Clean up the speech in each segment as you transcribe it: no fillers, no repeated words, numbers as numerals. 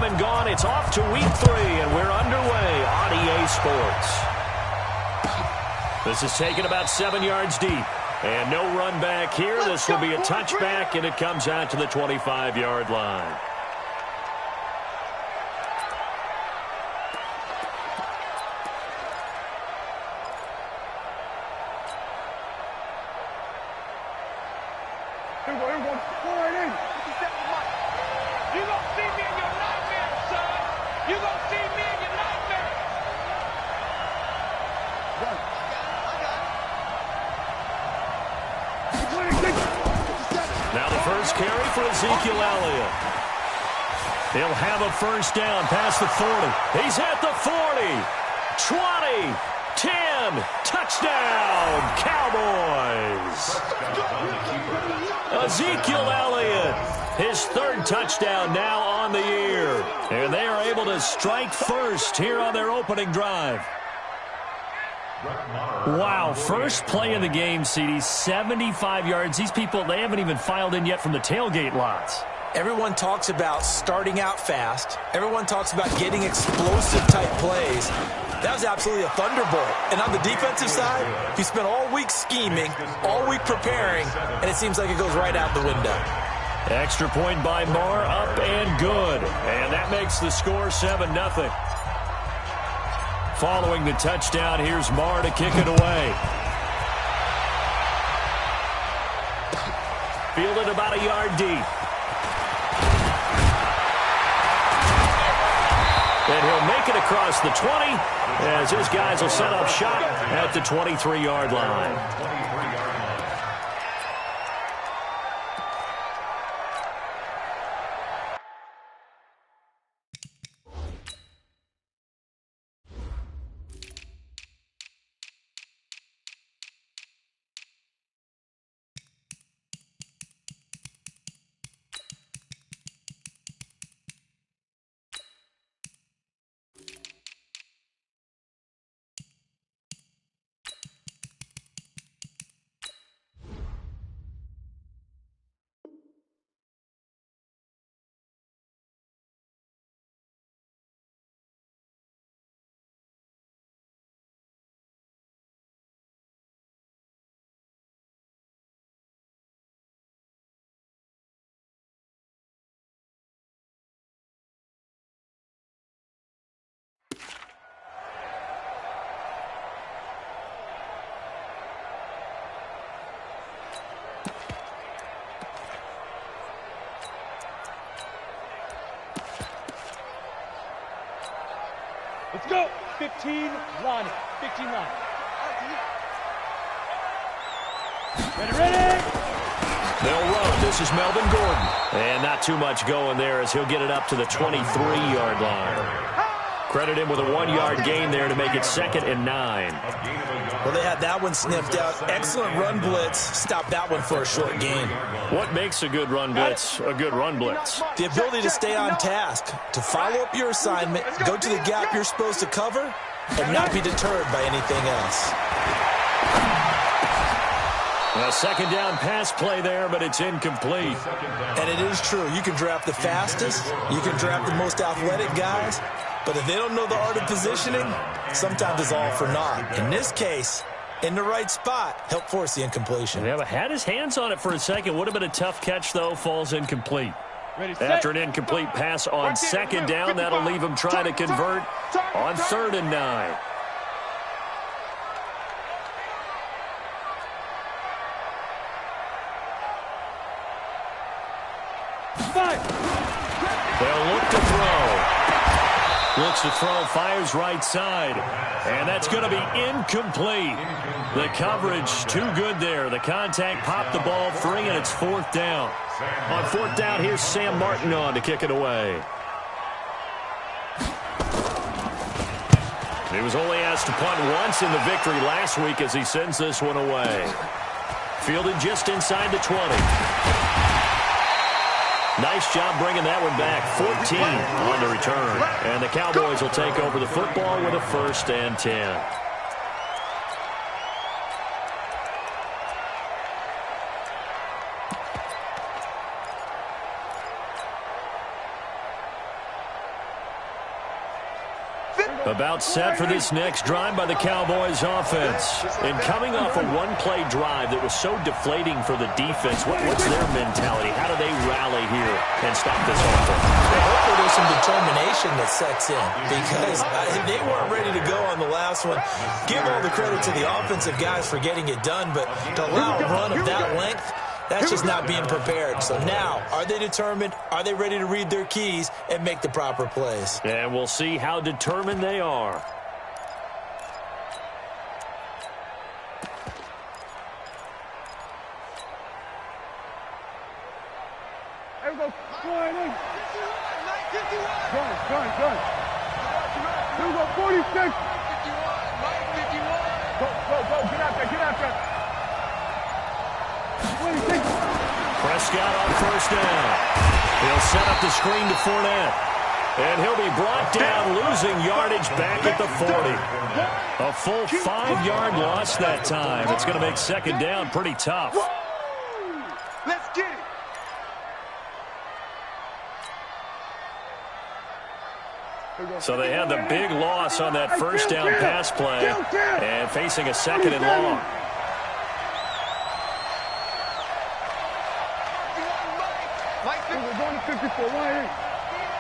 come and gone. It's off to week 3, and we're underway on EA Sports. This is taken about 7 yards deep. And no run back here. This will be a touchback, and it comes out to the 25-yard line. Ezekiel Elliott. He'll have a first down past the 40. He's at the 40. 20. 10. Touchdown, Cowboys. Ezekiel Elliott, his 3rd touchdown now on the year. And they are able to strike first here on their opening drive. Wow, first play of the game, CD, 75 yards. These people, they haven't even filed in yet from the tailgate lots. Everyone talks about starting out fast. Everyone talks about getting explosive-type plays. That was absolutely a thunderbolt. And on the defensive side, he spent all week scheming, all week preparing, and it seems like it goes right out the window. Extra point by Marr, up and good. And that makes the score 7-0. Following the touchdown, here's Marr to kick it away. Fielded about a yard deep. And he'll make it across the 20 as his guys will set up shop at the 23-yard line. Let's go. 15 line. 15 line. Ready. They'll run. This is Melvin Gordon. And not too much going there as he'll get it up to the 23-yard line. Credit him with a 1-yard gain there to make it 2nd and 9. Well, they had that one sniffed out. Excellent run blitz. Stop that one for a short gain. What makes a good run blitz a good run blitz? The ability to stay on task, to follow up your assignment, go to the gap you're supposed to cover, and not be deterred by anything else. A second down pass play there, but it's incomplete. And it is true. You can draft the fastest. You can draft the most athletic guys. But if they don't know the art of positioning, sometimes it's all for naught. In this case, in the right spot, help force the incompletion. Yeah, but had his hands on it for a second. Would have been a tough catch, though. Falls incomplete. After an incomplete pass on second down, that'll leave him trying to convert on 3rd and 9. They'll look to throw. Looks to throw, fires right side. And that's going to be incomplete. The coverage too good there. The contact popped the ball free, and it's 4th down. On 4th down, here's Sam Martin on to kick it away. He was only asked to punt once in the victory last week as he sends this one away. Fielded just inside the 20. Nice job bringing that one back. 14 on the return. And the Cowboys will take over the football with a 1st and 10. About set for this next drive by the Cowboys offense. And coming off a one-play drive that was so deflating for the defense, what's their mentality? How do they rally here and stop this offense? Hopefully there's some determination that sets in because they weren't ready to go on the last one. Give all the credit to the offensive guys for getting it done, but to allow a run of that length, that's just not being prepared. So now, are they determined? Are they ready to read their keys and make the proper plays? And we'll see how determined they are. There we go. Good. Here we go, 46. Go. Get out there. Prescott on first down. He'll set up the screen to Fournette. And he'll be brought down, losing yardage back at the 40. A full 5-yard loss that time. It's going to make second down pretty tough. Let's get it. So they had the big loss on that first down pass play and facing a second and long. We're going to 54. Why ain't?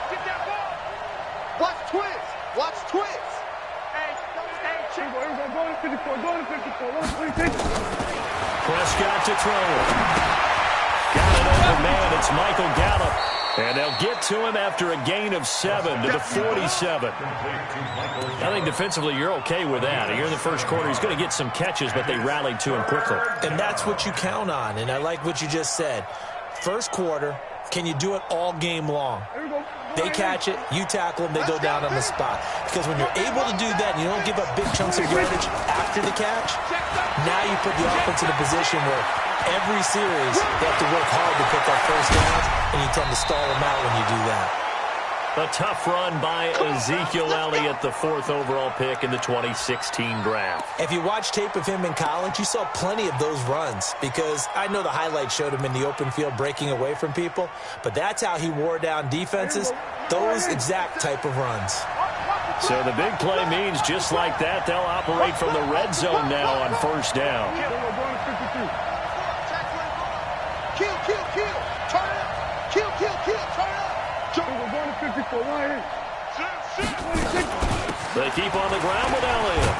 Get that ball. Watch twins. Hey, here we go. Going to 54. Prescott to throw. Got it over man. It's Michael Gallup. And they'll get to him after a gain of 7 to the 47. I think defensively you're okay with that. Here in the first quarter, he's going to get some catches, but they rallied to him quickly. And that's what you count on, and I like what you just said. First quarter, can you do it all game long? They catch it, you tackle them, they go down on the spot. Because when you're able to do that and you don't give up big chunks of yardage after the catch, now you put the offense in a position where every series they have to work hard to pick up first downs, and you tend to stall them out when you do that. A tough run by Ezekiel Elliott, the 4th overall pick in the 2016 draft. If you watch tape of him in college, you saw plenty of those runs because I know the highlights showed him in the open field breaking away from people, but that's how he wore down defenses, those exact type of runs. So the big play means just like that, they'll operate from the red zone now on first down. Kill. Turn it up. Kill. Turn it up. We're going to 54. Why ain't? They keep on the ground with Elliott.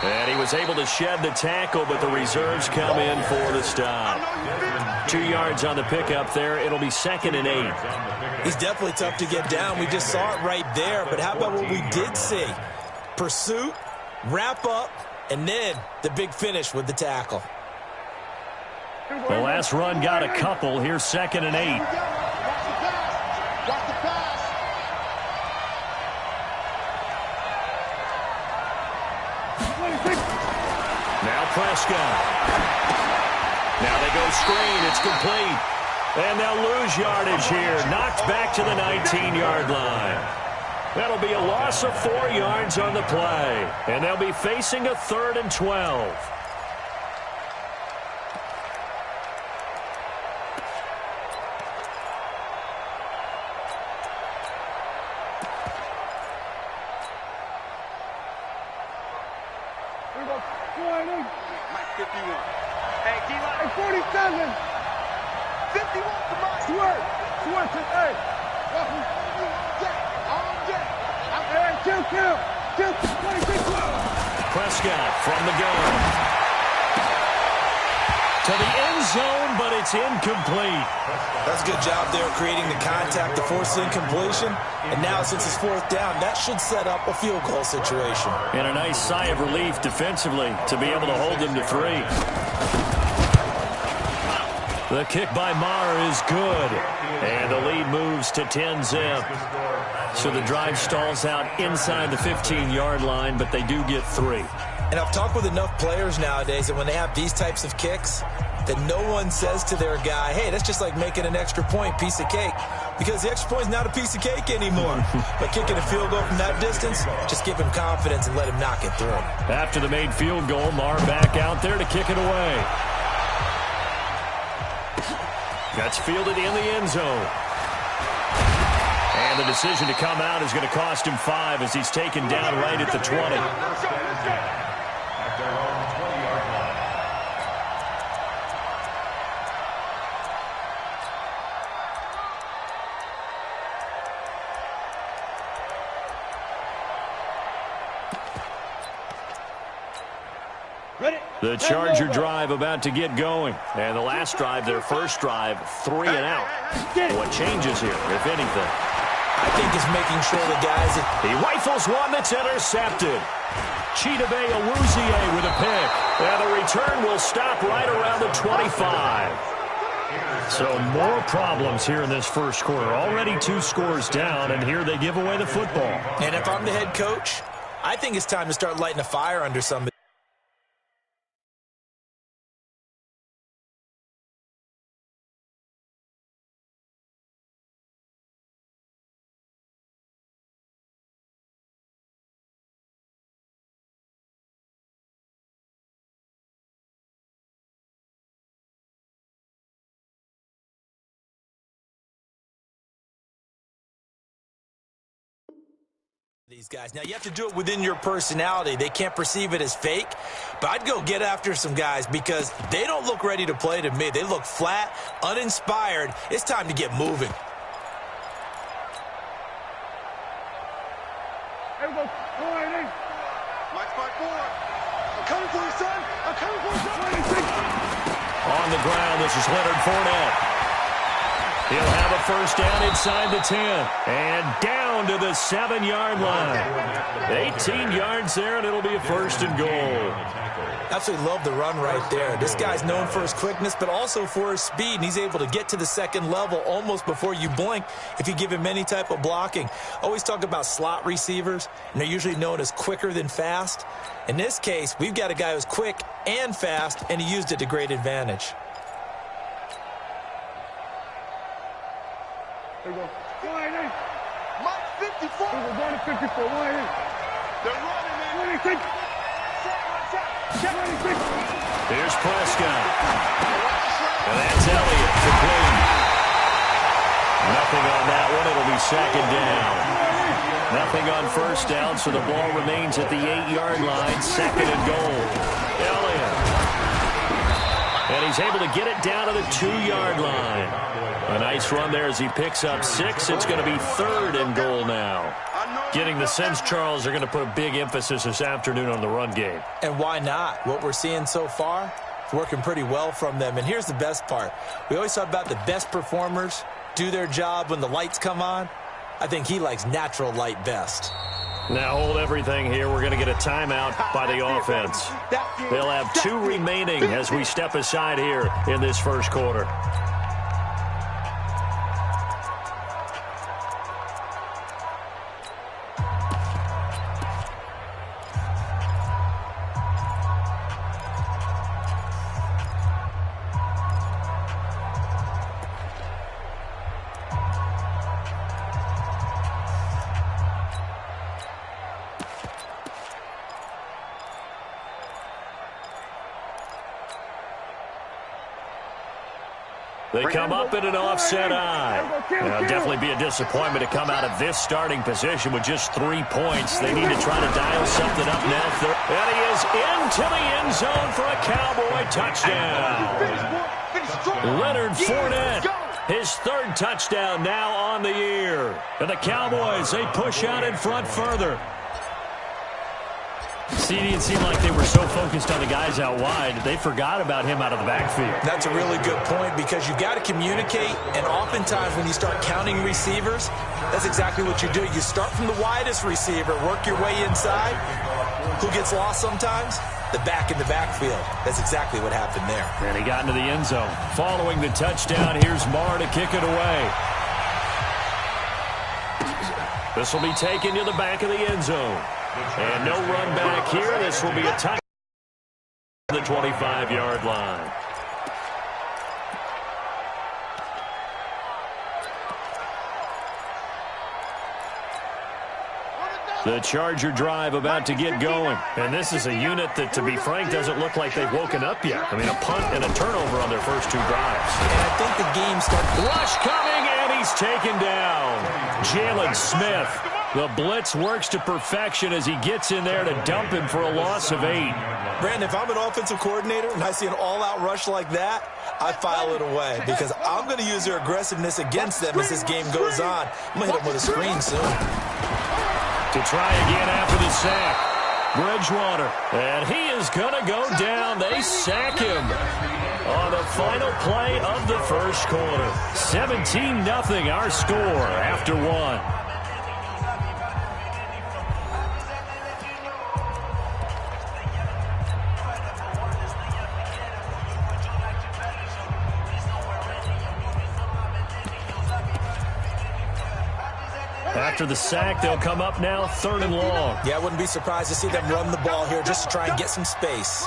And he was able to shed the tackle, but the reserves come in for the stop. 2 yards on the pickup there. It'll be 2nd and 8. He's definitely tough to get down. We just saw it right there. But how about what we did see? Pursuit, wrap up, and then the big finish with the tackle. The last run got a couple. Here's 2nd and 8. Now Prescott. Now they go screen. It's complete. And they'll lose yardage here. Knocked back to the 19-yard line. That'll be a loss of 4 yards on the play. And they'll be facing a 3rd and 12. Mike 51. Hey, D-line. Hey, 47. 51 to Mike. Swerve. Hey. Kill. 26. Prescott from the gun. To the end zone, but it's incomplete. That's a good job there creating the contact to force the incompletion. And now since it's 4th down, that should set up a field goal situation. And a nice sigh of relief defensively to be able to hold them to 3. The kick by Maher is good. And the lead moves to 10-zip. So the drive stalls out inside the 15-yard line, but they do get 3. And I've talked with enough players nowadays that when they have these types of kicks, that no one says to their guy, hey, that's just like making an extra point, piece of cake. Because the extra point is not a piece of cake anymore. But kicking a field goal from that distance, just give him confidence and let him knock it through. After the made field goal, Maher back out there to kick it away. That's fielded in the end zone. And And the decision to come out is going to cost him 5 as he's taken down right at the 20. The Charger drive about to get going. And the last drive, their first drive, 3 and out. What changes here, if anything? I think it's making sure the guys... He rifles one that's intercepted. Chidobe Awuzie with a pick. And the return will stop right around the 25. So more problems here in this first quarter. Already 2 scores down, and here they give away the football. And if I'm the head coach, I think it's time to start lighting a fire under somebody. These guys. Now, you have to do it within your personality. They can't perceive it as fake, but I'd go get after some guys because they don't look ready to play to me. They look flat, uninspired. It's time to get moving. Here we go. Go ahead, Nate. Mike, spot 4. I'm coming for you, son. I'm coming for you, son. On the ground, this is Leonard Fournette. He'll have a first down inside the 10. And down to the 7-yard line. 18 yards there, and it'll be a first and goal. Absolutely love the run right there. This guy's known for his quickness, but also for his speed, and he's able to get to the second level almost before you blink if you give him any type of blocking. Always talk about slot receivers, and they're usually known as quicker than fast. In this case, we've got a guy who's quick and fast, and he used it to great advantage. Here we go. Go ahead, Nate. Mike, 54. We're going to 54. Go ahead. They're running, man. 26. Here's Prescott. And that's Elliott to clean. Nothing on that one. It'll be second down. Nothing on first down, so the ball remains at the 8-yard line. Second and goal. Elliott. And he's able to get it down to the 2-yard line. A nice run there as he picks up 6. It's going to be third and goal now. Getting the sense, Charles, they're going to put a big emphasis this afternoon on the run game. And why not? What we're seeing so far, it's working pretty well from them. And here's the best part. We always talk about the best performers do their job when the lights come on. I think he likes natural light best. Now hold everything here. We're going to get a timeout by the offense. They'll have 2 remaining as we step aside here in this first quarter. They come up in an offset eye. It'll definitely be a disappointment to come out of this starting position with just 3 points. They need to try to dial something up now. And he is into the end zone for a Cowboy touchdown. Leonard Fournette, his 3rd touchdown now on the year. And the Cowboys, they push out in front further. See, it didn't seem like they were so focused on the guys out wide, they forgot about him out of the backfield. That's a really good point because you got to communicate, and oftentimes when you start counting receivers, that's exactly what you do. You start from the widest receiver, work your way inside. Who gets lost sometimes? The back in the backfield. That's exactly what happened there. And he got into the end zone. Following the touchdown, here's Marr to kick it away. This will be taken to the back of the end zone. And no run back here. This will be a touchdown on the 25-yard line. The Charger drive about to get going. And this is a unit that, to be frank, doesn't look like they've woken up yet. I mean, a punt and a turnover on their first 2 drives. And I think the game starts. Rush coming, and he's taken down. Jalen Smith. The blitz works to perfection as he gets in there to dump him for a loss of 8. Brandon, if I'm an offensive coordinator and I see an all-out rush like that, I file it away because I'm going to use their aggressiveness against them as this game goes on. I'm going to hit them with a screen soon. To try again after the sack. Bridgewater, and he is going to go down. They sack him on the final play of the first quarter. 17-0 our score after 1. After the sack, they'll come up now 3rd and long. Yeah, I wouldn't be surprised to see them run the ball here just to try and get some space.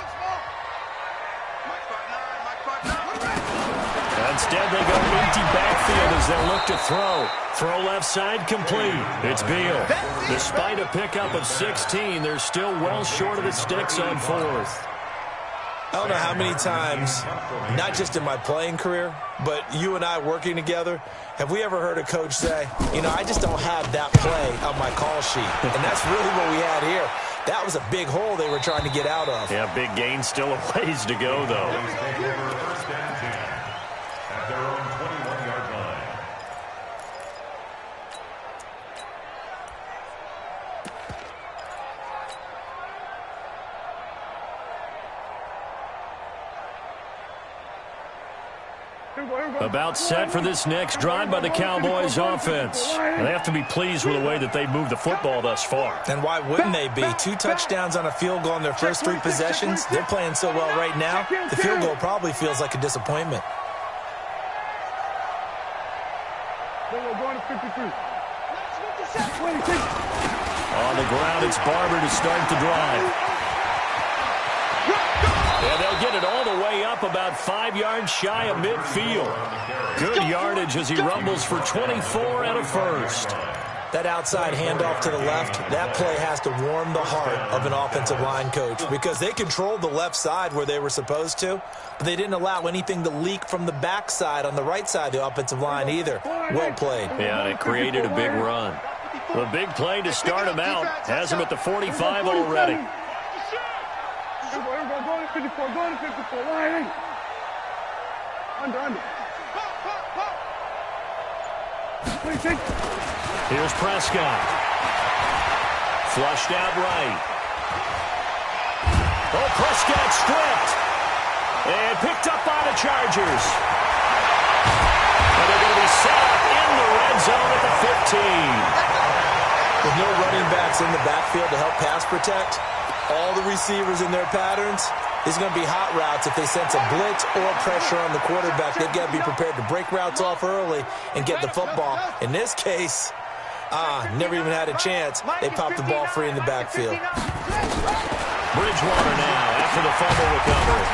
Instead, they go empty backfield as they look to throw. Throw left side complete. It's Beal. Despite a pickup of 16, they're still well short of the sticks on 4th. I don't know how many times, not just in my playing career, but you and I working together, have we ever heard a coach say, you know, I just don't have that play on my call sheet. And that's really what we had here. That was a big hole they were trying to get out of. Yeah, big gain, still a ways to go, though. About set for this next drive by the Cowboys offense. They have to be pleased with the way that they moved the football thus far. And why wouldn't they be? 2 touchdowns on a field goal in their first 3 possessions. They're playing so well right now, the field goal probably feels like a disappointment. On the ground, it's Barber to start the drive. And they'll get it all the way up about 5 yards shy of midfield. Good yardage as he rumbles for 24 and a first. That outside handoff to the left, that play has to warm the heart of an offensive line coach because they controlled the left side where they were supposed to, but they didn't allow anything to leak from the backside on the right side of the offensive line either. Well played. Yeah, and it created a big run. The big play to start him out has him at the 45 already. Go to 54, go to 54, line. Under. Here's Prescott. Flushed out right. Oh, Prescott stripped. And picked up by the Chargers. And they're going to be set up in the red zone at the 15. With no running backs in the backfield to help pass protect, all the receivers in their patterns, it's going to be hot routes. If they sense a blitz or pressure on the quarterback, they've got to be prepared to break routes off early and get the football. In this case, never even had a chance. They popped the ball free in the backfield. Bridgewater now after the fumble recovery.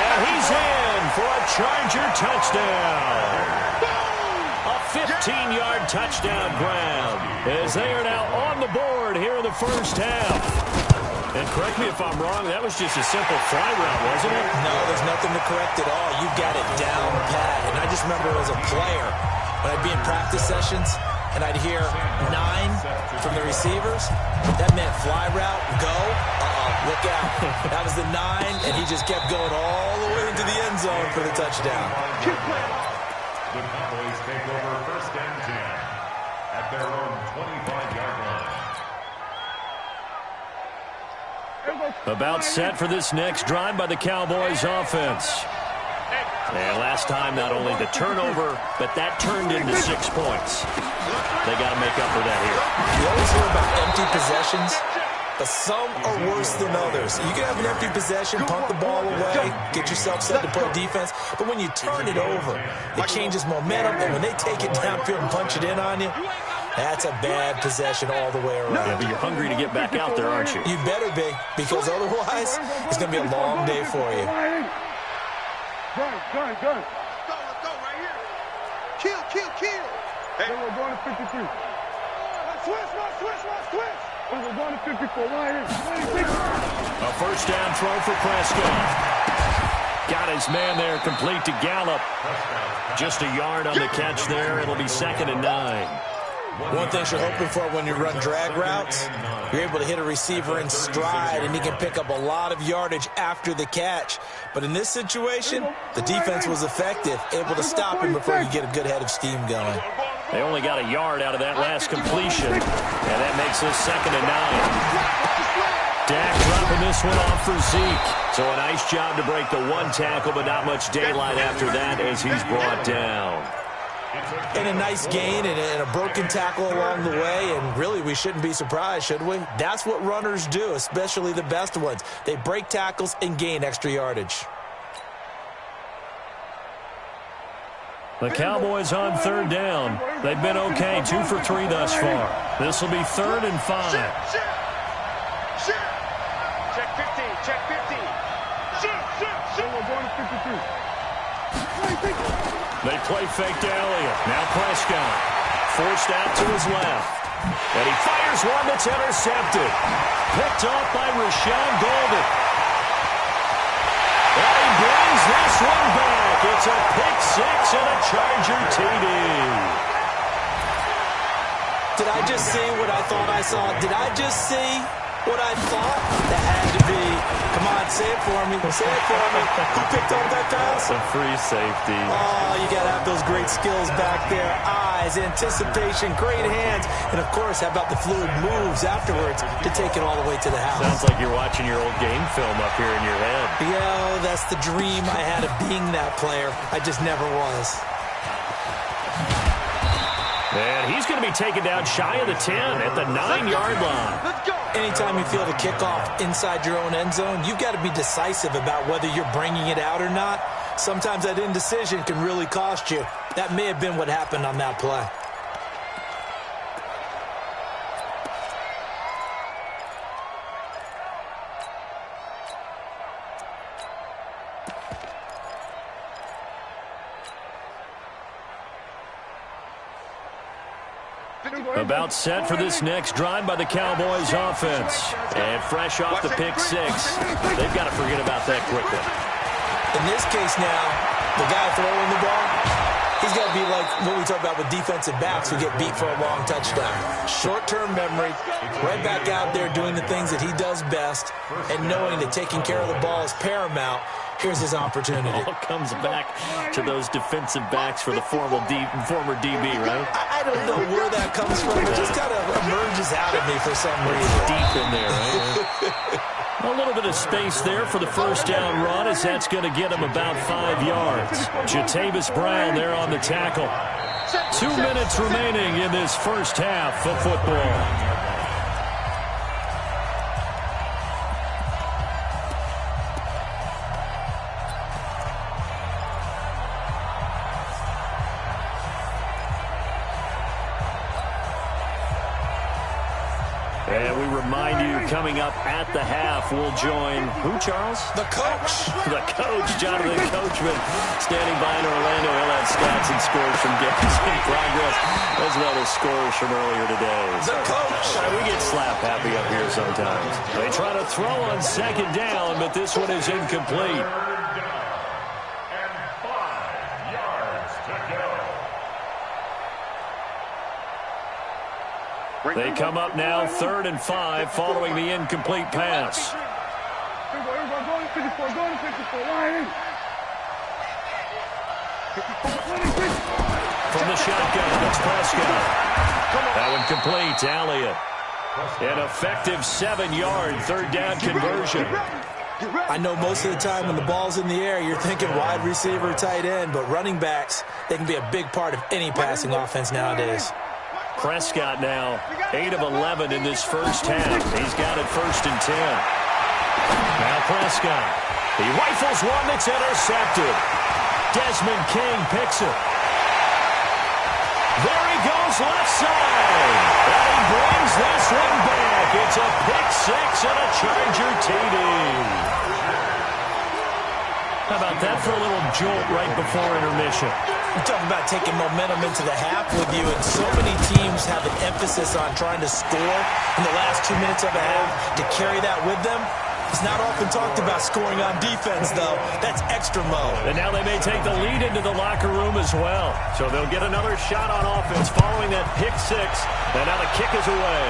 And he's in for a Charger touchdown. A 15-yard touchdown grab as they are now on the board here in the first half. And correct me if I'm wrong, that was just a simple fly route, wasn't it? No, there's nothing to correct at all. You got it down pat. And I just remember as a player, when I'd be in practice sessions, and I'd hear 9 from the receivers, that meant fly route, go, look out. That was the 9, and he just kept going all the way into the end zone for the touchdown. The Cowboys take over 1st and 10 at their own 25-yard line. About set for this next drive by the Cowboys offense. And last time, not only the turnover, but that turned into 6 points. They got to make up for that here. You always hear about empty possessions, but some are worse than others. You can have an empty possession, punt the ball away, get yourself set to play defense, but when you turn it over, it changes momentum, and when they take it downfield and punch it in on you, that's a bad possession all the way around. Yeah, but you're hungry to get back out there, aren't you? You better be, because otherwise, it's going to be a long day for you. Gun. Let's go right here. Kill. Hey, we're going to 53. Switch. We're going to 54. A first down throw for Prescott. Got his man there, complete to Gallup. Just a yard on the catch there. It'll be 2nd and 9. One thing you're hoping for when you run drag routes, you're able to hit a receiver in stride, and he can pick up a lot of yardage after the catch. But in this situation, the defense was effective, able to stop him before he could get a good head of steam going. They only got a yard out of that last completion, and that makes this 2nd and 9. Dak dropping this one off for Zeke. So a nice job to break the one tackle, but not much daylight after that as he's brought down. And a nice gain and a broken tackle along the way, and really we shouldn't be surprised, should we? That's what runners do, especially the best ones. They break tackles and gain extra yardage. The Cowboys on 3rd down. They've been okay, 2 for 3 thus far. This will be 3rd and 5. Check 15, check 15. We're going to 52. They play fake to Elliott. Now Prescott. Forced out to his left. And he fires one that's intercepted. Picked off by Rashawn Golden. And he brings this one back. It's a pick 6 and a Charger TD. Did I just see what I thought I saw? Did I just see what I thought? That had to be. Come on, say it for me. Say it for me. Who picked up that pass? A free safety. Oh, you got to have those great skills back there. Eyes, anticipation, great hands. And, of course, how about the fluid moves afterwards to take it all the way to the house? Sounds like you're watching your old game film up here in your head. Yeah, that's the dream I had of being that player. I just never was. And he's going to be taken down shy of the 10 at the 9-yard line. Let's go. Anytime you feel the kickoff inside your own end zone, you've got to be decisive about whether you're bringing it out or not. Sometimes that indecision can really cost you. That may have been what happened on that play. About set for this next drive by the Cowboys offense. And fresh off the pick 6, they've got to forget about that quickly. In this case now, the guy throwing the ball, he's got to be like what we talk about with defensive backs who get beat for a long touchdown. Short-term memory, right back out there doing the things that he does best, and knowing that taking care of the ball is paramount. Here's his opportunity. All comes back to those defensive backs for the former DB, right? I don't know where that comes from. It just kind of emerges out of me for some reason. Deep in there, right? A little bit of space there for the first down run, as that's going to get him about 5 yards. Jatavis Brown there on the tackle. 2 minutes remaining in this first half of football. And we remind you, coming up at the half, we'll join who, Charles? The coach. The coach, Jonathan Coachman, standing by in Orlando. He'll have stats and scores from games in progress, as well as scores from earlier today. The coach. We get slap happy up here sometimes. They try to throw on 2nd down, but this one is incomplete. They come up now 3rd and 5 following the incomplete pass. From the shotgun, it's Prescott. That one complete to Elliott. An effective 7-yard 3rd down conversion. I know most of the time when the ball's in the air, you're thinking wide receiver, tight end, but running backs, they can be a big part of any passing offense nowadays. Prescott now 8 of 11 in this first half. He's got it 1st and 10. Now Prescott. He rifles one that's intercepted. Desmond King picks it. There he goes left side. And he brings this one back. It's a pick 6 and a Charger TD. How about that for a little jolt right before intermission? You talk about taking momentum into the half with you, and so many teams have an emphasis on trying to score in the last 2 minutes of a half to carry that with them. It's not often talked about scoring on defense, though. That's extra mode. And now they may take the lead into the locker room as well. So they'll get another shot on offense following that pick six. And now the kick is away.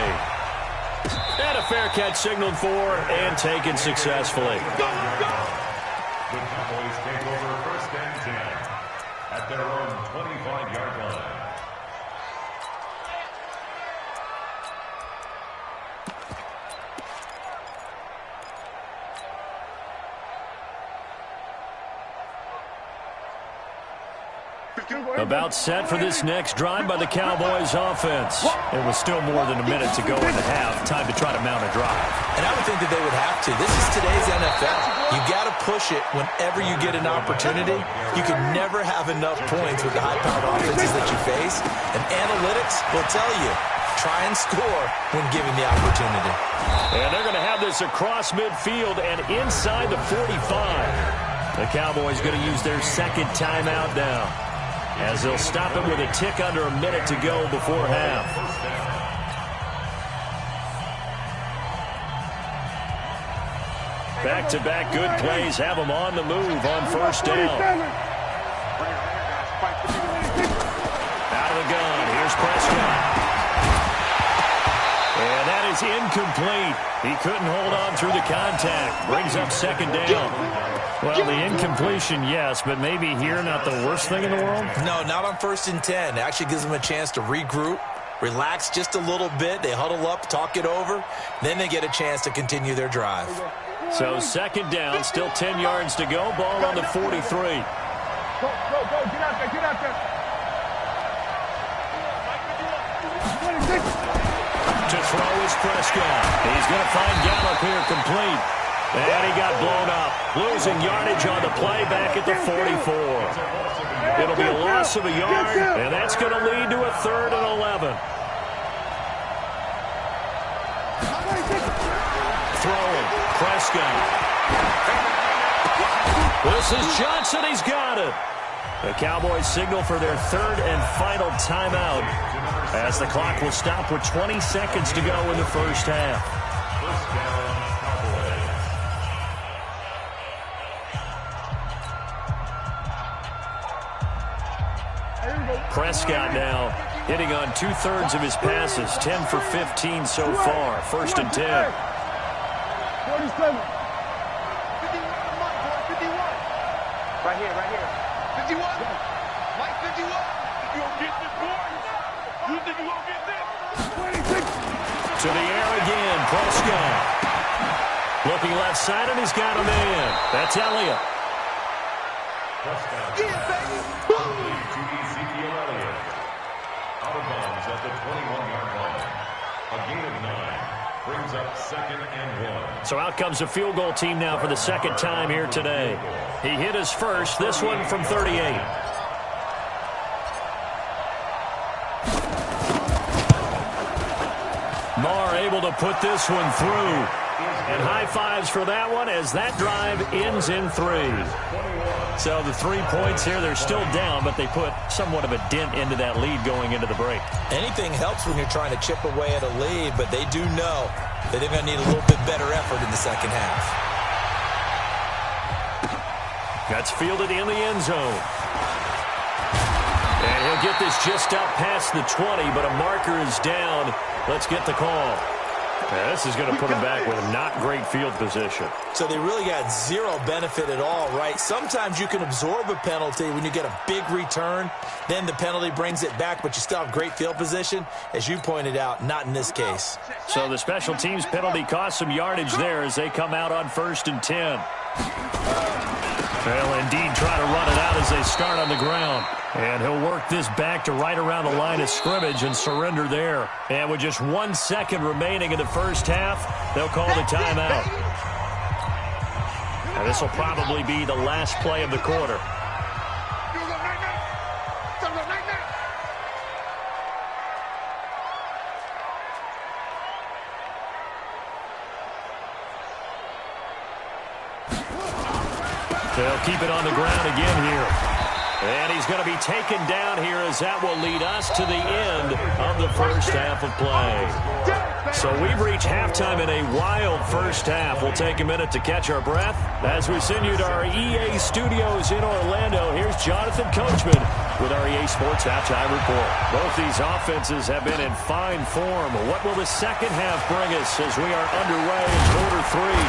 And a fair catch signaled for and taken successfully. The Cowboys take over first and 10 at their own 25-yard line. About set for this next drive by the Cowboys offense. It was still more than a minute to go in the half. Time to try to mount a drive. And I would think that they would have to. This is today's NFL. You got to push it whenever you get an opportunity. You can never have enough points with the high-powered offenses that you face. And analytics will tell you, try and score when given the opportunity. And they're going to have this across midfield and inside the 45. The Cowboys going to use their second timeout now, as they'll stop it with a tick under a minute to go before half. Back-to-back good plays have them on the move on first down. Out of the gun, here's Prescott. And that is incomplete. He couldn't hold on through the contact. Brings up second down. Well, the incompletion, yes, but maybe here not the worst thing in the world? No, not on 1st and 10. It actually gives them a chance to regroup, relax just a little bit. They huddle up, talk it over. Then they get a chance to continue their drive. So second down, still 10 yards to go. Ball on the 43. Go, get out there, get out there. To throw is Prescott. He's going to find Gallup here complete. And he got blown up. Losing yardage on the play back at the 44. It'll be a loss of a yard, and that's going to lead to a 3rd and 11. Throwing, Prescott. This is Johnson. He's got it. The Cowboys signal for their 3rd and final timeout, as the clock will stop with 20 seconds to go in the first half. First down, Prescott now hitting on 2/3 of his passes, 10 for 15 so far. 1st and 10. 47. 51. Right here. 51. Mike, 51. You gonna get this, boy? You think you gonna get this? 26. To the air again, Prescott. Looking left side, and he's got a man. That's Elliott. Out of bounds at the 21-yard line. A gain of 9 brings up 2nd and 1. So out comes the field goal team now for the second time here today. He hit his first, this one from 38. Marr able to put this one through. And high fives for that one as that drive ends in 3. So the 3 points here, they're still down, but they put somewhat of a dent into that lead going into the break. Anything helps when you're trying to chip away at a lead, but they do know that they're going to need a little bit better effort in the second half. That's fielded in the end zone. And he'll get this just up past the 20, but a marker is down. Let's get the call. Yeah, this is going to put them back with a not great field position. So they really got zero benefit at all, right? Sometimes you can absorb a penalty when you get a big return. Then the penalty brings it back, but you still have great field position. As you pointed out, not in this case. So the special teams penalty cost some yardage there as they come out on 1st and 10. They'll indeed try to run it out as they start on the ground. And he'll work this back to right around the line of scrimmage and surrender there. And with just 1 second remaining in the first half, they'll call the timeout. And this will probably be the last play of the quarter. They'll keep it on the ground again here. And he's going to be taken down here as that will lead us to the end of the first half of play. So we've reached halftime in a wild first half. We'll take a minute to catch our breath. As we send you to our EA studios in Orlando, here's Jonathan Coachman with our EA Sports Halftime Report. Both these offenses have been in fine form. What will the second half bring us as we are underway in quarter three?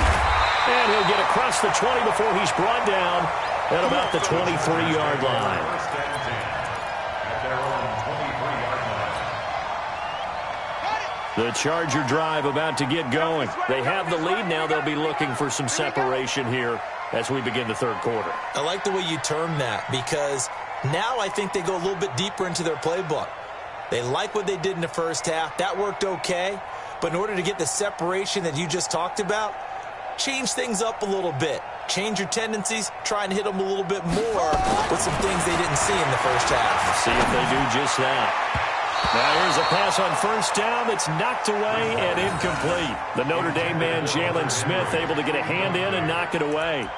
And he'll get across the 20 before he's brought down at about the 23-yard line. The Charger drive about to get going. They have the lead now. They'll be looking for some separation here as we begin the third quarter. I like the way you term that because now I think they go a little bit deeper into their playbook. They like what they did in the first half. That worked okay. But in order to get the separation that you just talked about, change things up a little bit. Change your tendencies. Try and hit them a little bit more with some things they didn't see in the first half. See if they do just that. Now here's a pass on first down that's knocked away and incomplete. The Notre Dame man, Jalen Smith, able to get a hand in and knock it away.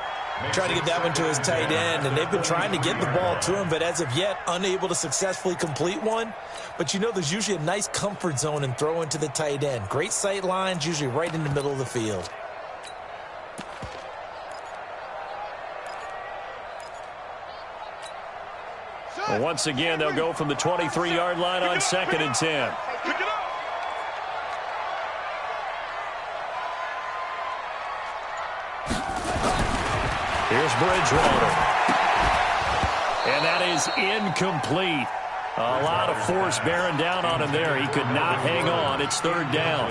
Trying to get that one to his tight end, and they've been trying to get the ball to him, but as of yet, unable to successfully complete one. But you know there's usually a nice comfort zone in throwing to the tight end. Great sight lines, usually right in the middle of the field. Well, once again, they'll go from the 23-yard line on 2nd and 10. Here's Bridgewater. And that is incomplete. A lot of force bearing down on him there. He could not hang on. It's 3rd down.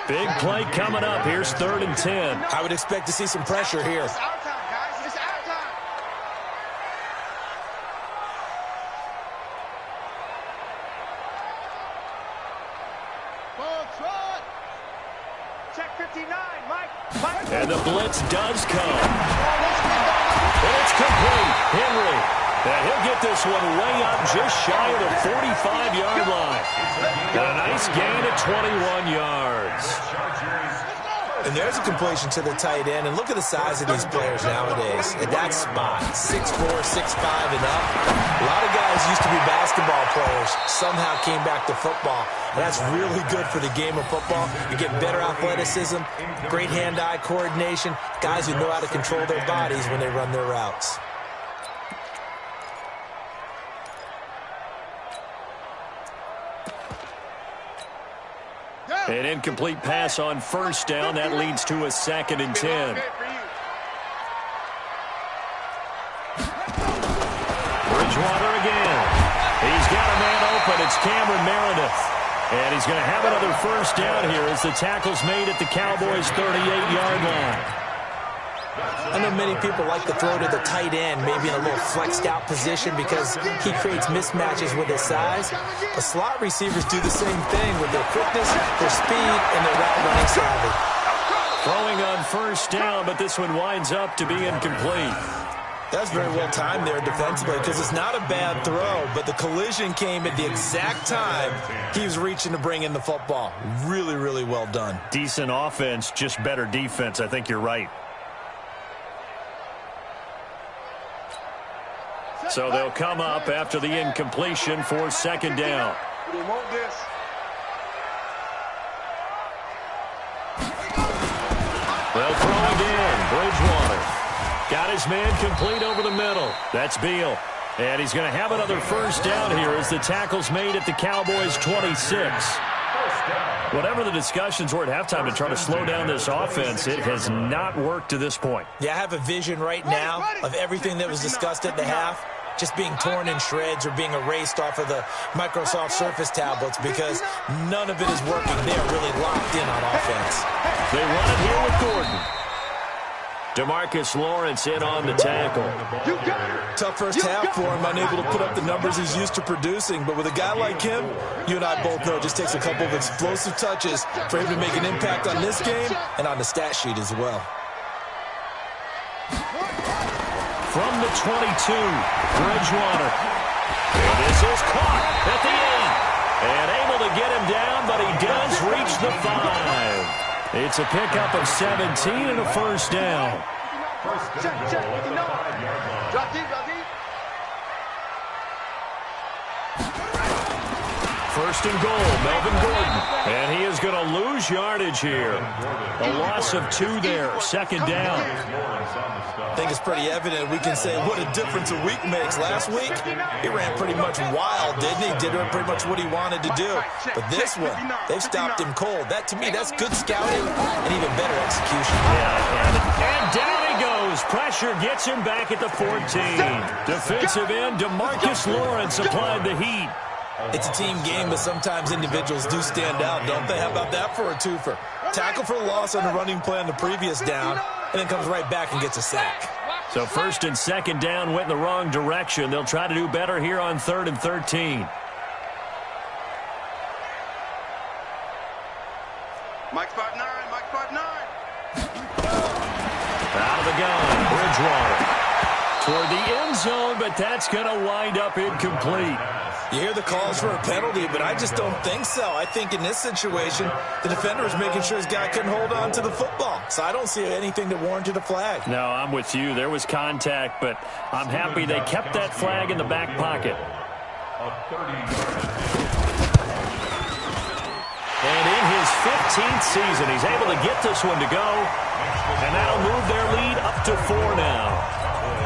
Big play coming up. Here's 3rd and 10. I would expect to see some pressure here. And the blitz does come. And it's complete. Henry. And he'll get this one way up just shy of the 45-yard line. And a nice gain of 21 yards. And there's a completion to the tight end. And look at the size of these players nowadays. At that spot, 6'4", 6'5", and up. A lot of guys used to be basketball players. Somehow came back to football. And that's really good for the game of football. You get better athleticism, great hand-eye coordination, guys who know how to control their bodies when they run their routes. An incomplete pass on first down. That leads to a 2nd and 10. Bridgewater again. He's got a man open. It's Cameron Meredith. And he's going to have another first down here as the tackle's made at the Cowboys' 38-yard line. I know many people like to throw to the tight end, maybe in a little flexed out position because he creates mismatches with his size. But slot receivers do the same thing with their quickness, their speed, and their route running savvy. Throwing on first down, but this one winds up to be incomplete. That's very well timed there defensively because it's not a bad throw, but the collision came at the exact time he was reaching to bring in the football. Really, really well done. Decent offense, just better defense. I think you're right. So they'll come up after the incompletion for 2nd down. They'll throw again. Bridgewater. Got his man complete over the middle. That's Beal. And he's going to have another first down here as the tackle's made at the Cowboys' 26. Whatever the discussions were at halftime to try to slow down this offense, it has not worked to this point. Yeah, I have a vision right now of everything that was discussed at the half just being torn in shreds or being erased off of the Microsoft Surface tablets because none of it is working. They are really locked in on offense. They run it here with Gordon. DeMarcus Lawrence in on the tackle. Tough first half for him, unable to put up the numbers he's used to producing. But with a guy like him, you and I both know it just takes a couple of explosive touches for him to make an impact on this game and on the stat sheet as well. From the 22, Bridgewater. And this is caught at the end. And able to get him down, but he does reach the 5. It's a pickup of 17 and a first down. first and goal, Melvin Gordon. And he is going to lose yardage here. A loss of 2 there, second down. I think it's pretty evident. We can say what a difference a week makes. Last week, he ran pretty much wild, didn't he? Did pretty much what he wanted to do. But this one, they've stopped him cold. That, to me, that's good scouting and even better execution. Yeah, and down he goes. Pressure gets him back at the 14. Defensive end DeMarcus Lawrence applied the heat. It's a team game, but sometimes individuals do stand out, don't they? How about that for a twofer? Tackle for loss on the running play on the previous down, and then comes right back and gets a sack. So first and second down went in the wrong direction. They'll try to do better here on 3rd and 13. Mike 5'9", Mike 5'9". Out of the gun, Bridgewater. Toward the end zone, but that's going to wind up incomplete. You hear the calls for a penalty, but I just don't think so. I think in this situation, the defender was making sure his guy couldn't hold on to the football. So I don't see anything that warranted a flag. No, I'm with you. There was contact, but I'm happy they kept that flag in the back pocket. And in his 15th season, he's able to get this one to go. And that'll move their lead up to 4 now.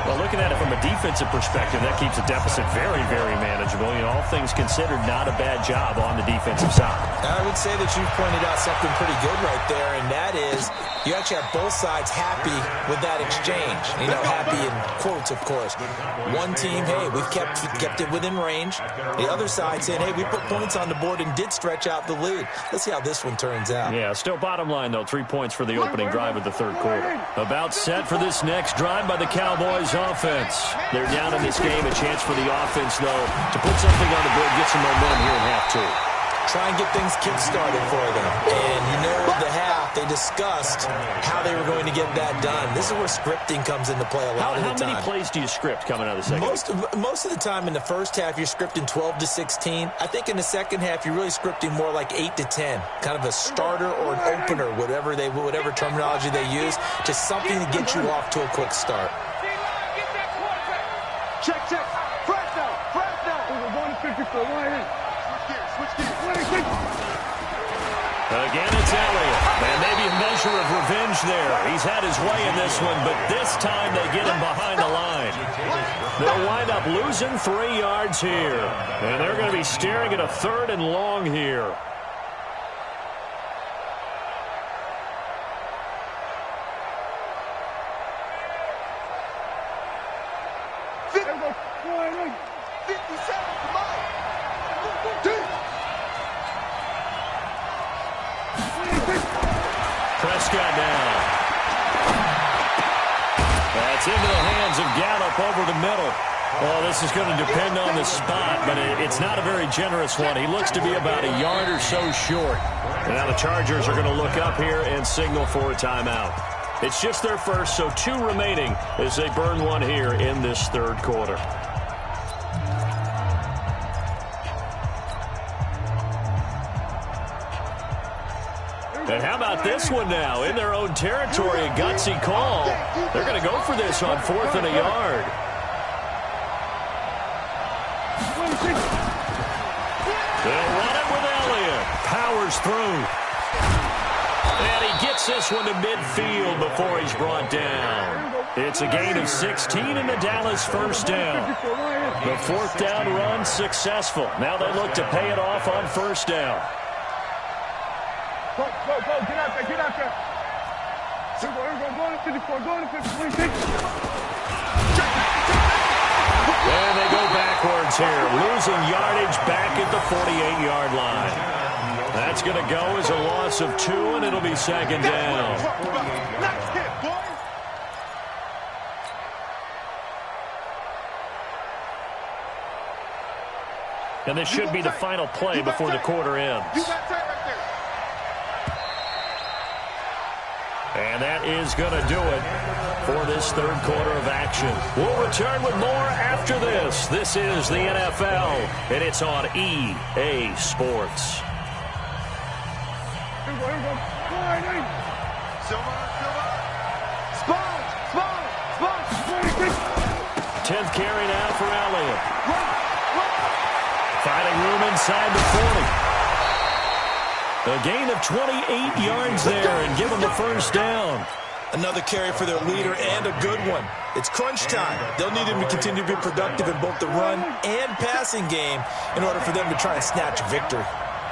Well, looking at it from a defensive perspective, that keeps the deficit very, very manageable. You know, all things considered, not a bad job on the defensive side. I would say that you've pointed out something pretty good right there, and that is you actually have both sides happy with that exchange. You know, happy in quotes, of course. One team, hey, we've kept it within range. The other side saying, hey, we put points on the board and did stretch out the lead. Let's see how this one turns out. Yeah, still bottom line, though, 3 points for the opening drive of the third quarter. About set for this next drive by the Cowboys offense. They're down in this game. A chance for the offense, though, to put something on the board, get some momentum here in half 2. Try and get things kick-started for them. And you know, the half, they discussed how they were going to get that done. This is where scripting comes into play a lot of the time. How many plays do you script coming out of the second? Most of the time in the first half, you're scripting 12 to 16. I think in the second half, you're really scripting more like 8 to 10. Kind of a starter or an opener, whatever terminology they use. Just something to get you off to a quick start. Check. Fresh down. We're going to 54. Switch gears. Again, it's Elliott. And maybe a measure of revenge there. He's had his way in this one, but this time they get him behind the line. They'll wind up losing 3 yards here. And they're going to be staring at a 3rd and long here. Prescott down. That's into the hands of Gallup over the middle. Well, this is going to depend on the spot, but it's not a very generous one. He looks to be about a yard or so short. And now the Chargers are going to look up here and signal for a timeout. It's just their first, so 2 remaining as they burn one here in this third quarter. And how about this one now? In their own territory, a gutsy call. They're going to go for this on 4th and a yard. They'll run it with Elliott. Powers through. And he gets this one to midfield before he's brought down. It's a gain of 16 in the Dallas first down. The 4th down run successful. Now they look to pay it off on 1st down. Go, get out there. Go to 54, go to 54. And they go backwards here, losing yardage back at the 48-yard line. That's going to go as a loss of 2, and it'll be 2nd down. Nice hit, boy. And this should be the final play before the quarter ends. And that is going to do it for this third quarter of action. We'll return with more after this. This is the NFL, and it's on EA Sports. Here we go. Silva. Spawn. 10th carry now for Elliott. Finding room inside the 40. A gain of 28 yards there and give them the first down. Another carry for their leader and a good one. It's crunch time. They'll need him to continue to be productive in both the run and passing game in order for them to try and snatch a victory.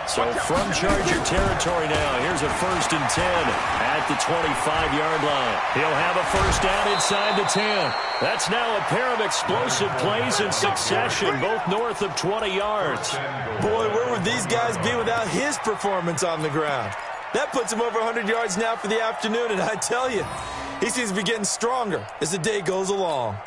So from Charger territory now, here's a 1st and 10 at the 25-yard line. He'll have a first down inside the 10. That's now a pair of explosive plays in succession, both north of 20 yards. Boy, where would these guys be without his performance on the ground? That puts him over 100 yards now for the afternoon, and I tell you, he seems to be getting stronger as the day goes along.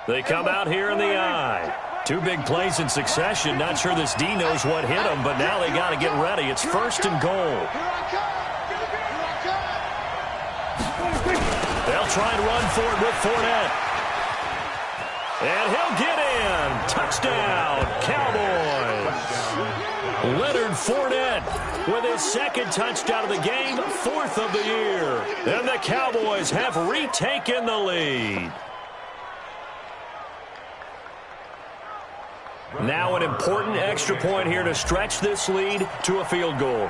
They come out here in the eye. 2 big plays in succession. Not sure this D knows what hit him, but now they got to get ready. It's 1st and goal. They'll try and run for it with Fournette. And he'll get in. Touchdown, Cowboys. Leonard Fournette with his 2nd touchdown of the game, 4th of the year. And the Cowboys have retaken the lead. Now an important extra point here to stretch this lead to a field goal.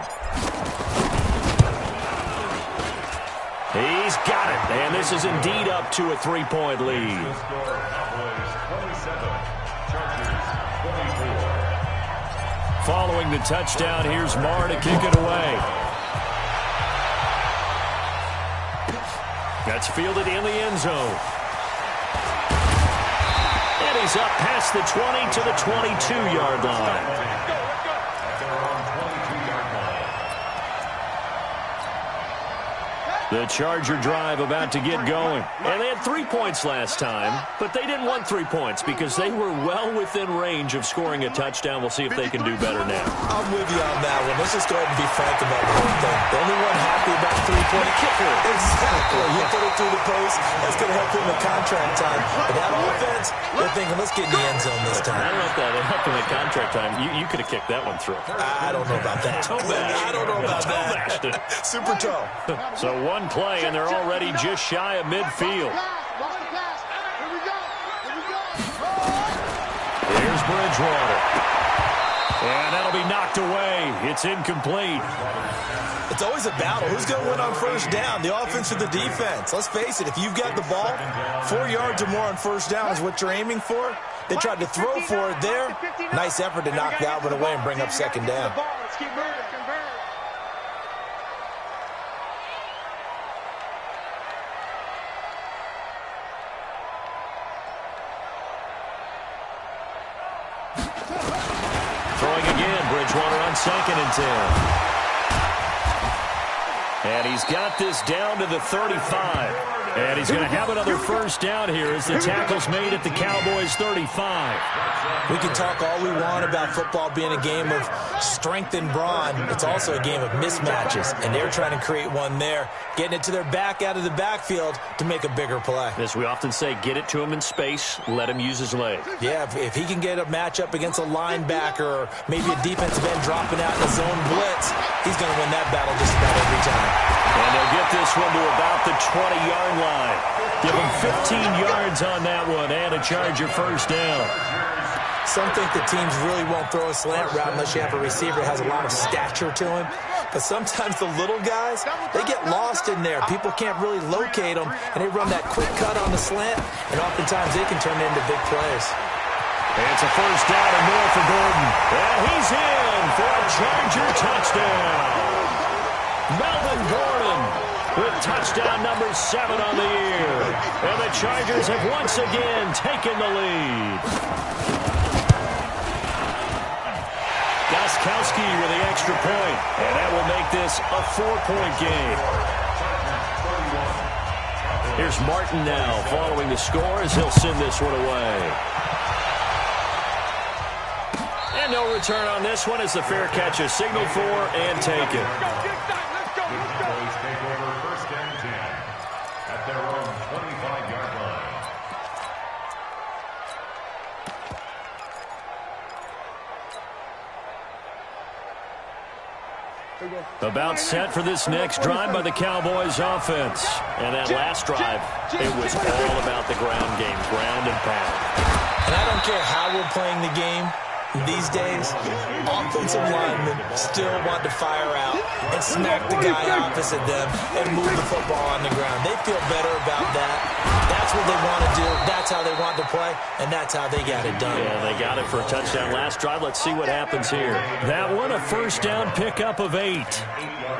He's got it, and this is indeed up to a 3-point lead. Following the touchdown, here's Marr to kick it away. That's fielded in the end zone. And he's up past the 20 to the 22-yard line. The Charger drive about to get going. And they had 3 points last time, but they didn't want 3 points because they were well within range of scoring a touchdown. We'll see if they can do better now. I'm with you on that one. Let's just go ahead and be frank about the whole thing. The only one happy about 3-point kicker. Exactly. He put it through the post. That's going to help him in contract time. But that offense, they're thinking, let's get in the end zone this time. I don't know if that helped him in contract time. You could have kicked that one through. I don't know about that. I don't know about that. Super toe. So one play, and they're already just shy of midfield. Here's Bridgewater. And that'll be knocked away. It's incomplete. It's always a battle. Who's going to win on first down, the offense or the defense? Let's face it, if you've got the ball, 4 yards or more on first down is what you're aiming for. They tried to throw for it there. Nice effort to knock that one away and bring up 2nd down. Throwing again, Bridgewater on 2nd and 10. And he's got this down to the 35. And he's going to have another first down here as the tackle's made at the Cowboys' 35. We can talk all we want about football being a game of strength and brawn. It's also a game of mismatches, and they're trying to create one there, getting it to their back out of the backfield to make a bigger play. As we often say, get it to him in space, let him use his leg. Yeah, if he can get a matchup against a linebacker or maybe a defensive end dropping out in a zone blitz, he's going to win that battle just about every time. And they'll get this one to about the 20-yard line. Give him 15 yards on that one and a Charger first down. Some think the teams really won't throw a slant route unless you have a receiver that has a lot of stature to him. But sometimes the little guys, they get lost in there. People can't really locate them, and they run that quick cut on the slant, and oftentimes they can turn into big plays. And it's a first down and more for Gordon. And he's in for a Charger touchdown. Melvin Gordon with touchdown number 7 on the year. And the Chargers have once again taken the lead. Gostkowski with the extra point. And that will make this a 4-point game. Here's Martin now following the score as he'll send this one away. And no return on this one as the fair catch is signaled for and taken. Cowboys take over 1st and 10 at their own 25-yard line. About set for this next drive by the Cowboys offense. And that last drive, it was all about the ground game, ground and pound. And I don't care how we're playing the game these days, offensive linemen still want to fire out and smack the guy opposite them and move the football on the ground. They feel better about that. That's what they want to do. That's how they want to play, and that's how they got it done. Yeah, they got it for a touchdown last drive. Let's see what happens here. That one, a first down pickup of 8.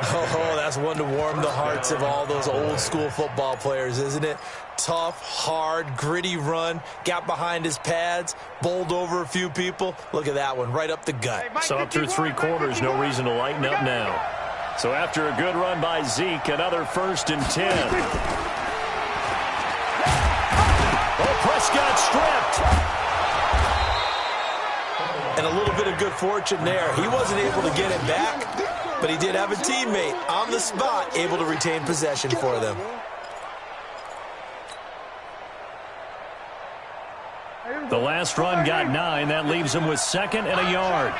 Oh, that's one to warm the hearts of all those old-school football players, isn't it? Tough, hard, gritty run, got behind his pads, bowled over a few people. Look at that one, right up the gut. Saw it through 3 quarters, no reason to lighten up now. So after a good run by Zeke, another 1st and 10. Oh, Prescott stripped. And a little bit of good fortune there. He wasn't able to get it back, but he did have a teammate on the spot able to retain possession for them. The last run got 9. That leaves him with 2nd and a yard.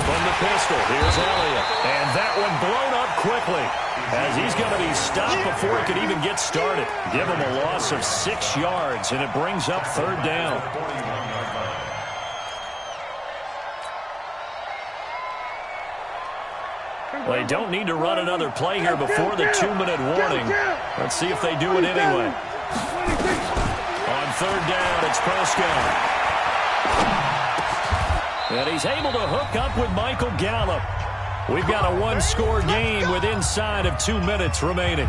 From the pistol, here's Elliott. And that one blown up quickly, as he's going to be stopped before he could even get started. Give him a loss of 6 yards, and it brings up 3rd down. They don't need to run another play here before the 2-minute warning. Let's see if they do it anyway. On 3rd down, it's Prescott. And he's able to hook up with Michael Gallup. We've got a 1-score game with inside of 2 minutes remaining.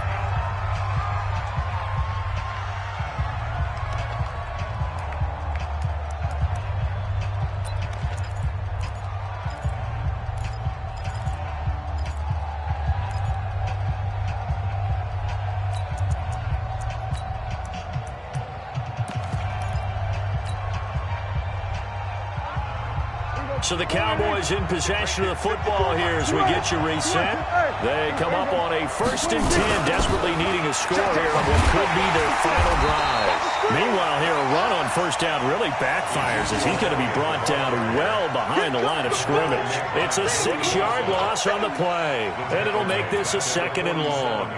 So the Cowboys in possession of the football here as we get you reset. They come up on a 1st and 10, desperately needing a score here on what could be their final drive. Meanwhile here, a run on 1st down really backfires as he's going to be brought down well behind the line of scrimmage. It's a 6-yard loss on the play, and it'll make this a 2nd and long.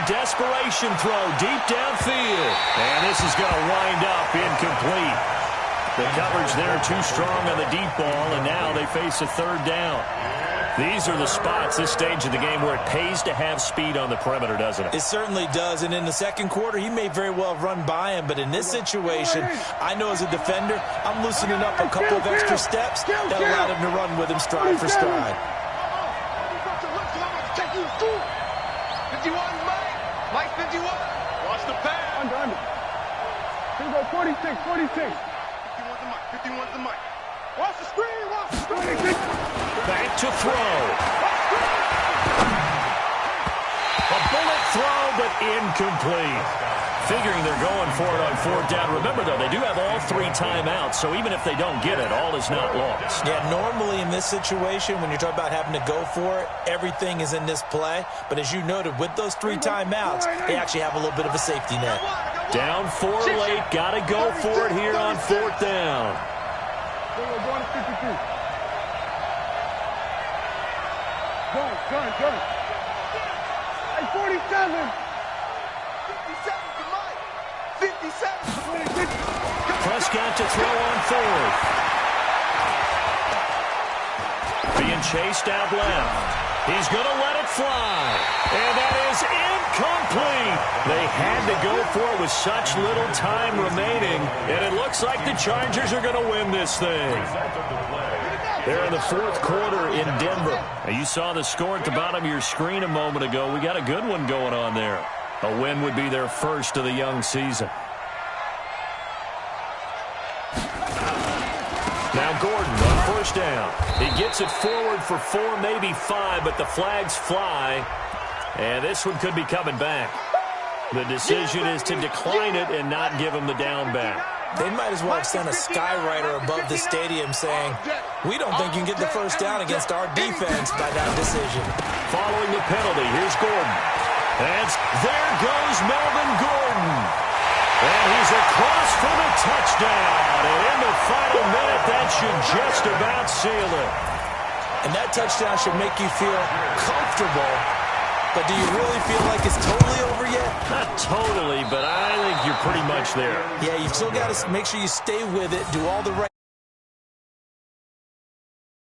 Desperation throw deep downfield. And this is going to wind up incomplete. The coverage there too strong on the deep ball, and now they face a 3rd down. These are the spots, this stage of the game, where it pays to have speed on the perimeter, doesn't it? It certainly does, and in the 2nd quarter, he may very well run by him, but in this situation, I know as a defender, I'm loosening up a couple of extra steps that allowed him to run with him stride for stride. 51, Mike 51. Watch the pass. Under. Here we go, 46. 51's the mic. Watch the screen. Back to throw. A bullet throw, but incomplete. Figuring they're going for it on 4th down. Remember, though, they do have all 3 timeouts, so even if they don't get it, all is not lost. Yeah, normally in this situation, when you're talking about having to go for it, everything is in this play. But as you noted, with those 3 timeouts, they actually have a little bit of a safety net. Down 4 late, got to go for it here on 4th down. Going to 52. Gun. Hey, 47. 57. Prescott to throw on 4th. Being chased out left. He's going to let it fly. And that is incomplete. They had to go for it with such little time remaining. And it looks like the Chargers are going to win this thing. They're in the 4th quarter in Denver. Now, you saw the score at the bottom of your screen a moment ago. We got a good one going on there. A win would be their first of the young season. Now Gordon first down. He gets it forward for 4, maybe 5, but the flags fly. And this one could be coming back. The decision is to decline it and not give him the down back. They might as well have sent a skywriter above the stadium saying, we don't think you can get the first down against our defense by that decision. Following the penalty, here's Gordon. And there goes Melvin Gordon. And he's across for the touchdown. And in the final minute, that should just about seal it. And that touchdown should make you feel comfortable. But do you really feel like it's totally over yet? Not totally, but I think you're pretty much there. Yeah, you've still got to make sure you stay with it, do all the right